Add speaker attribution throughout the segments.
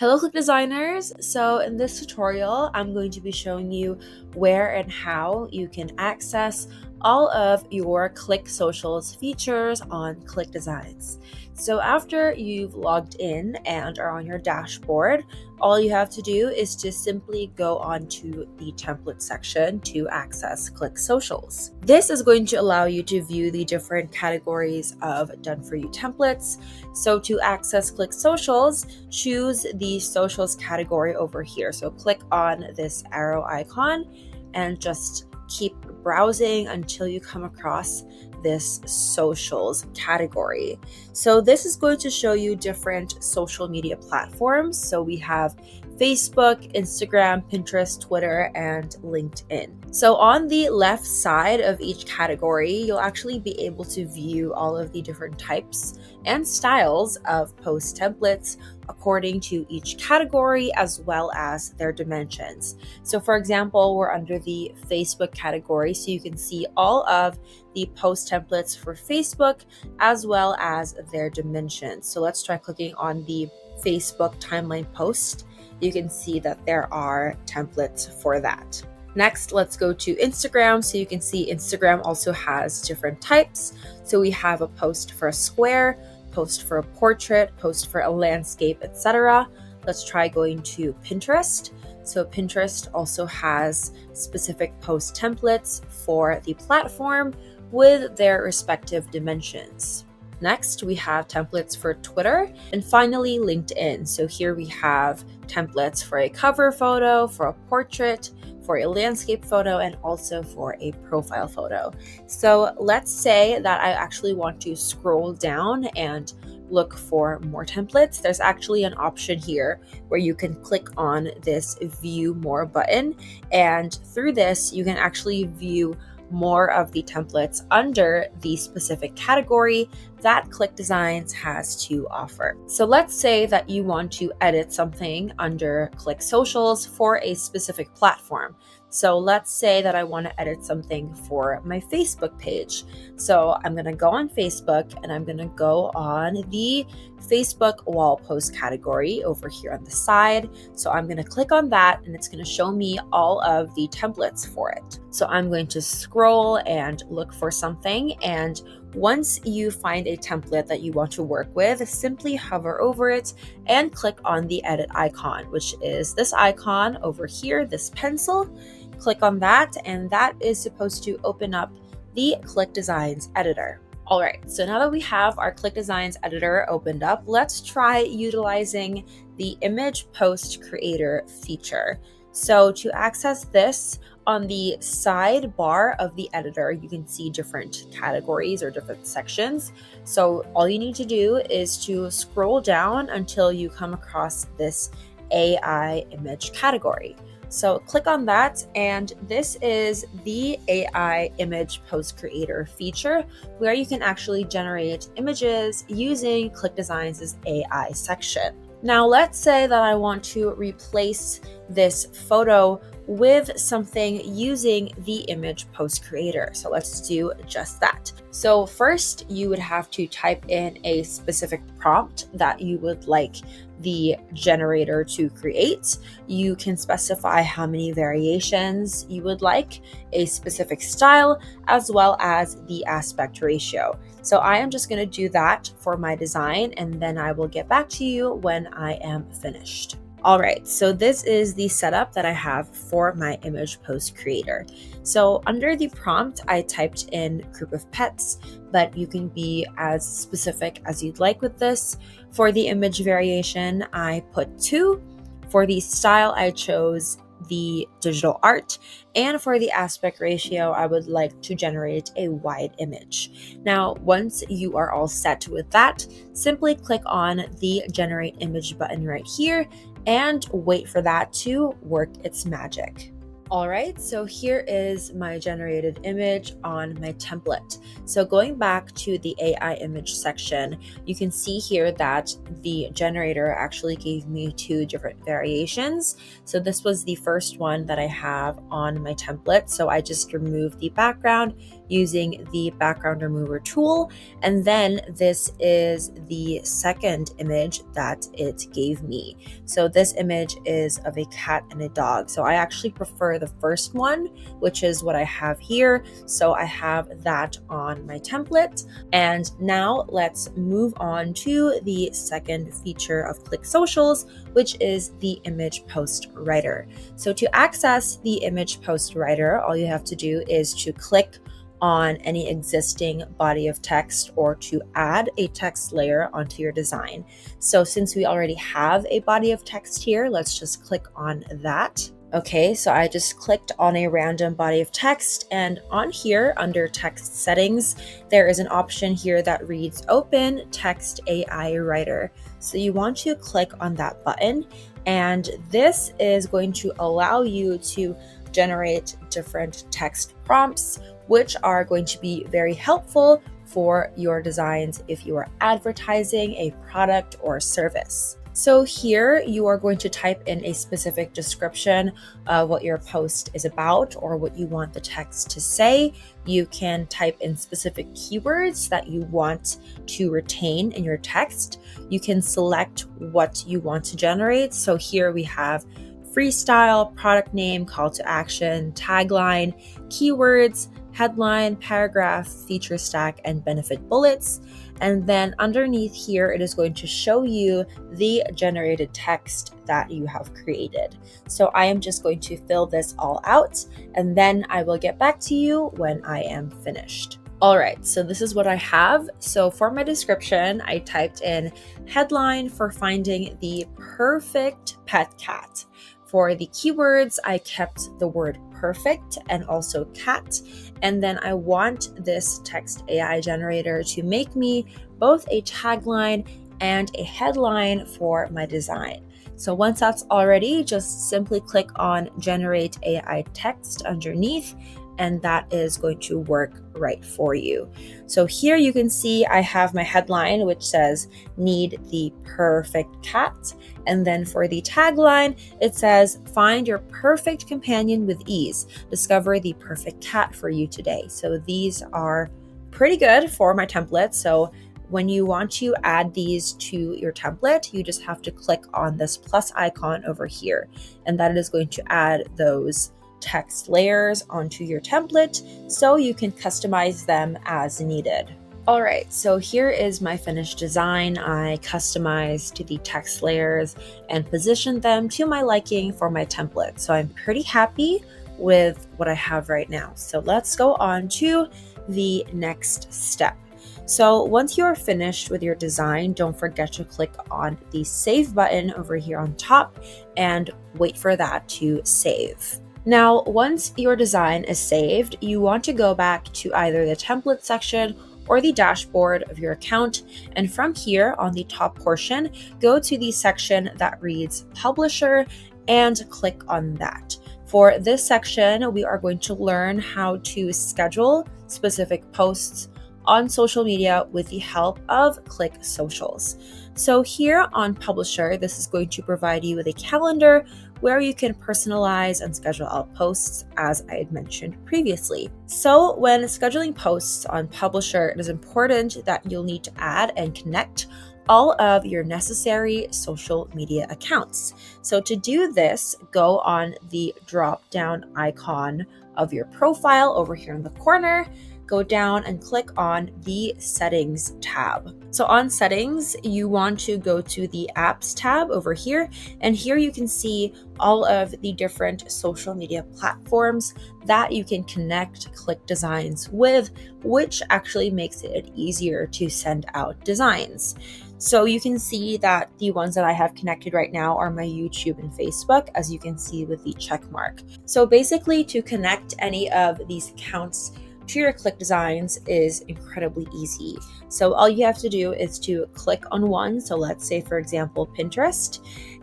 Speaker 1: Hello Click Designers! So in this tutorial, I'm going to be showing you where and how you can access all of your ClickSocials features on ClickDesigns. So after you've logged in and are on your dashboard, all you have to do is to simply go onto the template section to access ClickSocials. This is going to allow you to view the different categories of done for you templates. So to access ClickSocials, choose the socials category over here. So click on this arrow icon and just keep browsing until you come across this socials category. So this is going to show you different social media platforms. So we have Facebook, Instagram, Pinterest, Twitter, and LinkedIn. So on the left side of each category, you'll actually be able to view all of the different types and styles of post templates according to each category as well as their dimensions. So for example, we're under the Facebook category, so you can see all of the post templates for Facebook as well as their dimensions. So let's try clicking on the Facebook timeline post. You can see that there are templates for that. Next, let's go to Instagram. So you can see Instagram also has different types. So we have a post for a square, post for a portrait, post for a landscape, etc. Let's try going to Pinterest. So Pinterest also has specific post templates for the platform with their respective dimensions. Next, we have templates for Twitter, and finally LinkedIn. So here we have templates for a cover photo, for a portrait, for a landscape photo, and also for a profile photo. So let's say that I actually want to scroll down and look for more templates. There's actually an option here where you can click on this view more button, and through this you can actually view more of the templates under the specific category that ClickDesigns has to offer. So let's say that you want to edit something under ClickSocials for a specific platform. So let's say that I want to edit something for my Facebook page. So I'm going to go on Facebook and I'm going to go on the Facebook wall post category over here on the side. So I'm going to click on that and it's going to show me all of the templates for it. So I'm going to scroll and look for something, and once you find a template that you want to work with, simply hover over it and click on the edit icon, which is this icon over here, this pencil. Click on that, and that is supposed to open up the ClickDesigns editor. All right, so now that we have our ClickDesigns editor opened up, let's try utilizing the image post creator feature. So to access this, on the sidebar of the editor, you can see different categories or different sections. So all you need to do is to scroll down until you come across this AI image category. So click on that, and this is the AI image post creator feature where you can actually generate images using ClickDesigns' AI section. Now let's say that I want to replace this photo with something using the image post creator. So let's do just that. So first you would have to type in a specific prompt that you would like the generator to create. You can specify how many variations you would like, a specific style, as well as the aspect ratio. So I am just going to do that for my design, and then I will get back to you when I am finished. All right, so this is the setup that I have for my image post creator. So under the prompt, I typed in group of pets, but you can be as specific as you'd like with this. For the image variation, I put 2. For the style, I chose the digital art, and for the aspect ratio, I would like to generate a wide image. Now, once you are all set with that, simply click on the generate image button right here and wait for that to work its magic. All right, so here is my generated image on my template. So going back to the AI image section, you can see here that the generator actually gave me two different variations. So this was the first one that I have on my template. So I just removed the background using the background remover tool. And then this is the second image that it gave me. So this image is of a cat and a dog. So I actually prefer the first one, which is what I have here. So I have that on my template. And now let's move on to the second feature of ClickSocials, which is the image post writer. So to access the image post writer, all you have to do is to click on any existing body of text or to add a text layer onto your design. So since we already have a body of text here, let's just click on that. Okay, so I just clicked on a random body of text, and on here under text settings, there is an option here that reads Open Text AI Writer. So you want to click on that button, and this is going to allow you to generate different text prompts, which are going to be very helpful for your designs if you are advertising a product or service. So here you are going to type in a specific description of what your post is about or what you want the text to say. You can type in specific keywords that you want to retain in your text. You can select what you want to generate. So here we have freestyle, product name, call to action, tagline, keywords, headline, paragraph, feature stack, and benefit bullets. And then underneath here, it is going to show you the generated text that you have created. So I am just going to fill this all out, and then I will get back to you when I am finished. All right, so this is what I have. So for my description, I typed in headline for finding the perfect pet cat. For the keywords, I kept the word perfect and also cat. And then I want this text AI generator to make me both a tagline and a headline for my design. So once that's all ready, just simply click on Generate AI Text underneath, and that is going to work right for you. So here you can see I have my headline, which says need the perfect cat. And then for the tagline, it says find your perfect companion with ease. Discover the perfect cat for you today. So these are pretty good for my template. So when you want to add these to your template, you just have to click on this plus icon over here, and that is going to add those text layers onto your template so you can customize them as needed. All right, so here is my finished design. I customized the text layers and positioned them to my liking for my template. So I'm pretty happy with what I have right now. So let's go on to the next step. So once you are finished with your design, don't forget to click on the save button over here on top and wait for that to save. Now, once your design is saved, you want to go back to either the template section or the dashboard of your account. And from here on the top portion, go to the section that reads Publisher and click on that. For this section, we are going to learn how to schedule specific posts on social media with the help of ClickSocials. So here on Publisher, this is going to provide you with a calendar where you can personalize and schedule out posts, as I had mentioned previously. So when scheduling posts on Publisher, it is important that you'll need to add and connect all of your necessary social media accounts. So to do this, go on the drop-down icon of your profile over here in the corner, go down and click on the Settings tab. So on Settings, you want to go to the Apps tab over here, and here you can see all of the different social media platforms that you can connect ClickDesigns with, which actually makes it easier to send out designs. So you can see that the ones that I have connected right now are my YouTube and Facebook, as you can see with the check mark. So basically, to connect any of these accounts to your ClickDesigns is incredibly easy. So all you have to do is to click on one. So let's say, for example, Pinterest,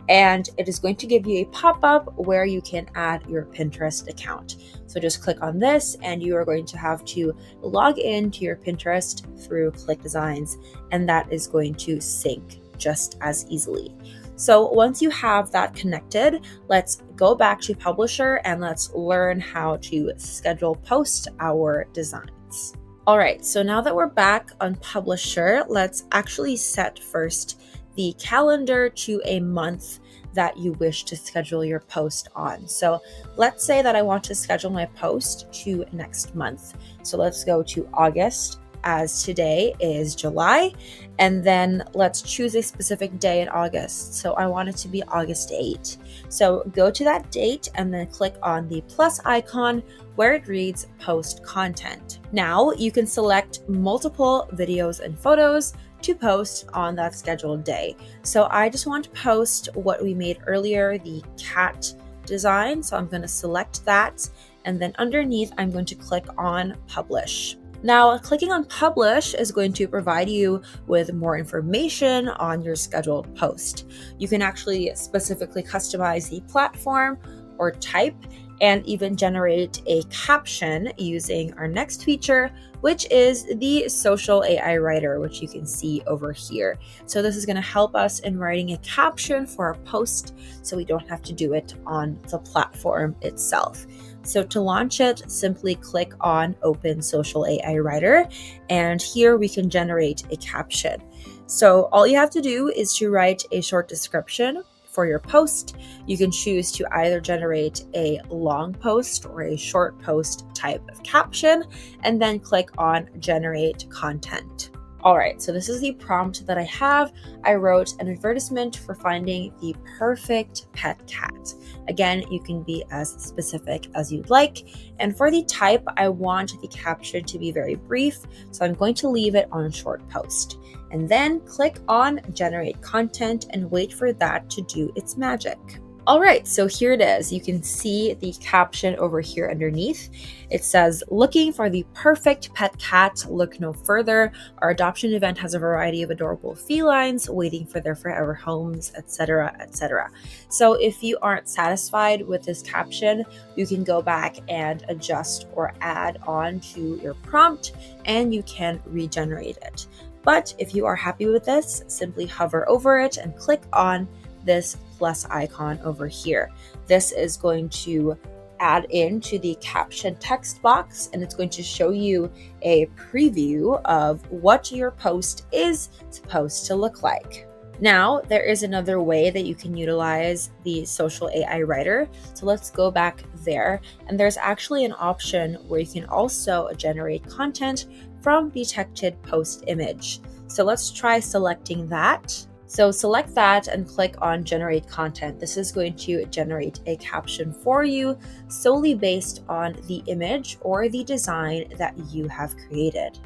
Speaker 1: and it is going to give you a pop-up where you can add your Pinterest account. So just click on this and you are going to have to log into your Pinterest through ClickDesigns, and that is going to sync just as easily. So once you have that connected, let's go back to Publisher and let's learn how to schedule post our designs. All right, so now that we're back on Publisher, let's actually set first the calendar to a month that you wish to schedule your post on. So let's say that I want to schedule my post to next month. So let's go to August, as today is July, and then let's choose a specific day in August. So I want it to be August 8. So go to that date and then click on the plus icon where it reads post content. Now you can select multiple videos and photos to post on that scheduled day. So I just want to post what we made earlier, the cat design. So I'm going to select that, and then underneath I'm going to click on publish. Now, clicking on publish is going to provide you with more information on your scheduled post. You can actually specifically customize the platform or type, and even generate a caption using our next feature, which is the social AI writer, which you can see over here. So this is going to help us in writing a caption for our post, so we don't have to do it on the platform itself. So to launch it, simply click on Open Social AI Writer, and here we can generate a caption. So all you have to do is to write a short description for your post. You can choose to either generate a long post or a short post type of caption, and then click on Generate Content. All right, so this is the prompt that I have. I wrote an advertisement for finding the perfect pet cat. Again, you can be as specific as you'd like. And for the type, I want the caption to be very brief, so I'm going to leave it on short post. And then click on Generate Content and wait for that to do its magic. All right, so here it is. You can see the caption over here underneath. It says, looking for the perfect pet cat, look no further. Our adoption event has a variety of adorable felines waiting for their forever homes, etc., etc. So if you aren't satisfied with this caption, you can go back and adjust or add on to your prompt, and you can regenerate it. But if you are happy with this, simply hover over it and click on this plus icon over here. This is going to add into the caption text box, and it's going to show you a preview of what your post is supposed to look like. Now, there is another way that you can utilize the social AI writer. So let's go back there. And there's actually an option where you can also generate content from detected post image. So let's try selecting that. So select that and click on Generate Content. This is going to generate a caption for you solely based on the image or the design that you have created.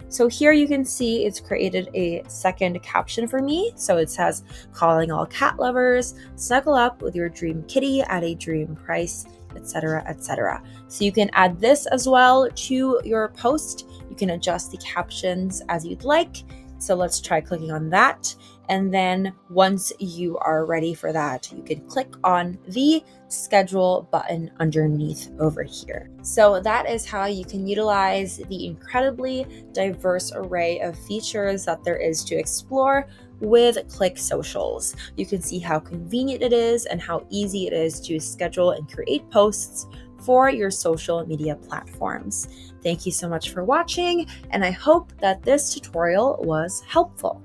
Speaker 1: So here you can see it's created a second caption for me. So it says, calling all cat lovers, snuggle up with your dream kitty at a dream price, etc., etc. So you can add this as well to your post. You can adjust the captions as you'd like. So let's try clicking on that. And then once you are ready for that, you can click on the schedule button underneath over here. So that is how you can utilize the incredibly diverse array of features that there is to explore with ClickSocials. You can see how convenient it is and how easy it is to schedule and create posts for your social media platforms. Thank you so much for watching, and I hope that this tutorial was helpful.